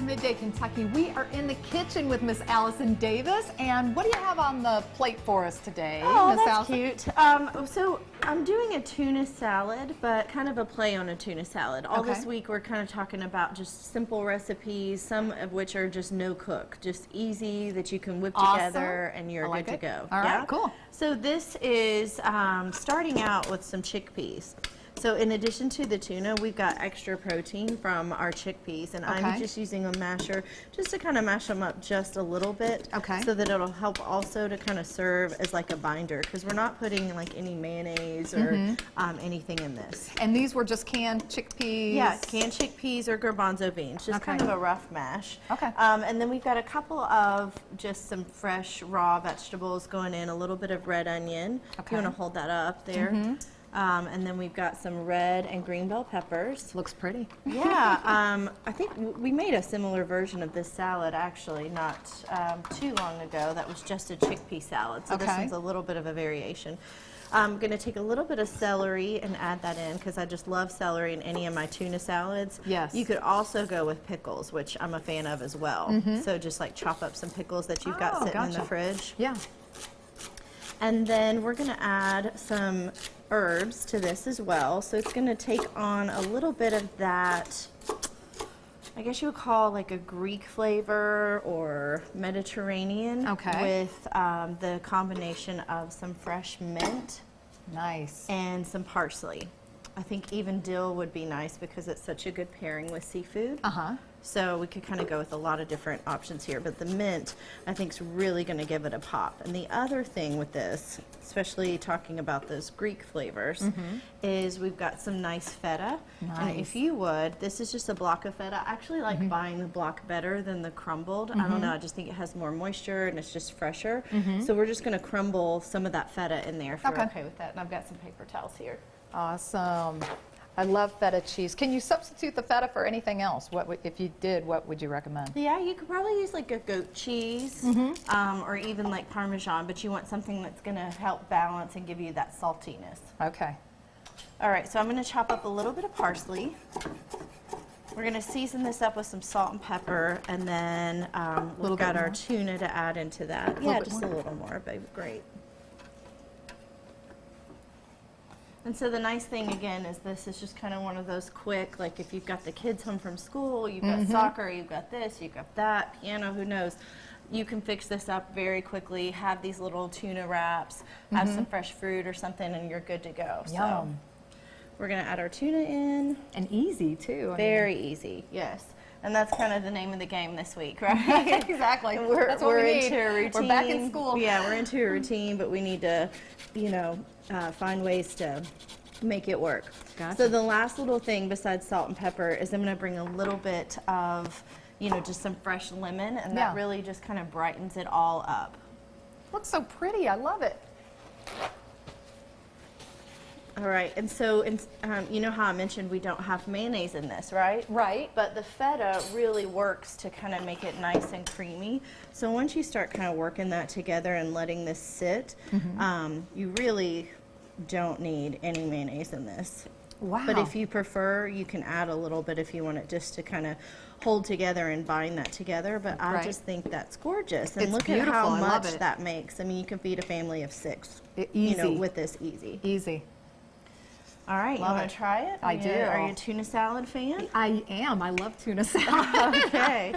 to Midday Kentucky. We are in the kitchen with Miss Allison Davis, and what do you have on the plate for us today, Oh, Miss that's Allison? cute. So I'm doing a tuna salad, but kind of a play on a tuna salad. All Okay. this week we're kind of talking about just simple recipes, some of which are just no cook, just easy that you can whip together and you're like good it. to go. All right, cool. So this is starting out with some chickpeas. So in addition to the tuna, we've got extra protein from our chickpeas, and I'm just using a masher just to kind of mash them up just a little bit, so that it'll help also to kind of serve as like a binder, because we're not putting like any mayonnaise or anything in this. And these were just canned chickpeas? Yeah, canned chickpeas or garbanzo beans, just kind of a rough mash. Okay. And then we've got a couple of just some fresh raw vegetables going in, a little bit of red onion. If you want to hold that up there. And then we've got some red and green bell peppers. Looks pretty. Yeah, I think we made a similar version of this salad actually not too long ago. That was just a chickpea salad, so this one's a little bit of a variation. I'm going to take a little bit of celery and add that in because I just love celery in any of my tuna salads. Yes. You could also go with pickles, which I'm a fan of as well. So just like chop up some pickles that you've got sitting in the fridge. Yeah. And then we're going to add some herbs to this as well. So it's going to take on a little bit of that, I guess you would call like a Greek flavor or Mediterranean with the combination of some fresh mint. Nice. And some parsley. I think even dill would be nice because it's such a good pairing with seafood. So we could kind of go with a lot of different options here, but the mint I think is really going to give it a pop. And the other thing with this, especially talking about those Greek flavors, is we've got some nice feta. And if you would, this is just a block of feta. I actually like buying the block better than the crumbled. I don't know, I just think it has more moisture and it's just fresher. So we're just going to crumble some of that feta in there if you're okay with that. And I've got some paper towels here. Awesome. I love feta cheese. Can you substitute the feta for anything else? If you did, what would you recommend? Yeah, you could probably use like a goat cheese or even like Parmesan, but you want something that's going to help balance and give you that saltiness. Okay. All right, so I'm going to chop up a little bit of parsley. We're going to season this up with some salt and pepper, and then we've got our tuna to add into that. Yeah, just a little more, babe. Great. And so the nice thing again is this is just kind of one of those quick, like if you've got the kids home from school, you've got soccer, you've got this, you've got that, piano, who knows. You can fix this up very quickly, have these little tuna wraps, have some fresh fruit or something, and you're good to go. Yum. So we're going to add our tuna in. And easy too. Very easy, yes. And that's kind of the name of the game this week, right? Exactly. That's what we need. Into a routine. We're back in school. Yeah, we're into a routine, but we need to, you know, find ways to make it work. Gotcha. So the last little thing besides salt and pepper is I'm going to bring a little bit of, you know, just some fresh lemon, and that really just kind of brightens it all up. Looks so pretty. I love it. All right, and so you know how I mentioned we don't have mayonnaise in this, right? Right. But the feta really works to kind of make it nice and creamy. So once you start kind of working that together and letting this sit, you really don't need any mayonnaise in this. Wow. But if you prefer, you can add a little bit if you want it just to kind of hold together and bind that together. But I just think that's gorgeous. And It's look beautiful. at how I love much it. that makes. I mean, you can feed a family of 6, Easy. you know, with this easy. Easy. All right, you want to try it? I do. Are you a tuna salad fan? I am. I love tuna salad. Okay.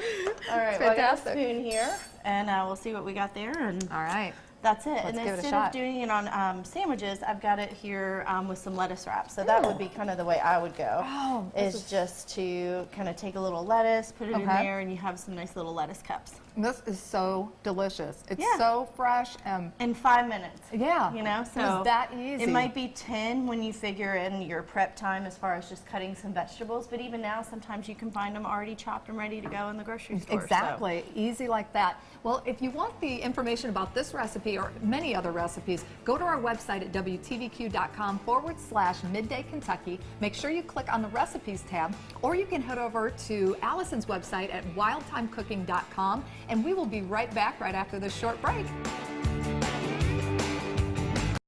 All right, well, I got a Fantastic. spoon here, and we'll see what we got there. And All right. that's it. Let's And give it a instead shot. of doing it on sandwiches, I've got it here with some lettuce wraps. So that would be kind of the way I would go. Oh, is just to kind of take a little lettuce, put it in there, and you have some nice little lettuce cups. This is so delicious. It's so fresh. In 5 minutes. Yeah. You know, so it was that easy. it might be 10 when you figure in your prep time as far as just cutting some vegetables, but even now sometimes you can find them already chopped and ready to go in the grocery store. Exactly. Easy like that. Well, if you want the information about this recipe or many other recipes, go to our website at WTVQ.com/Midday Kentucky. Make sure you click on the recipes tab, or you can head over to Allison's website at wildtimecooking.com, and we will be right back right after this short break.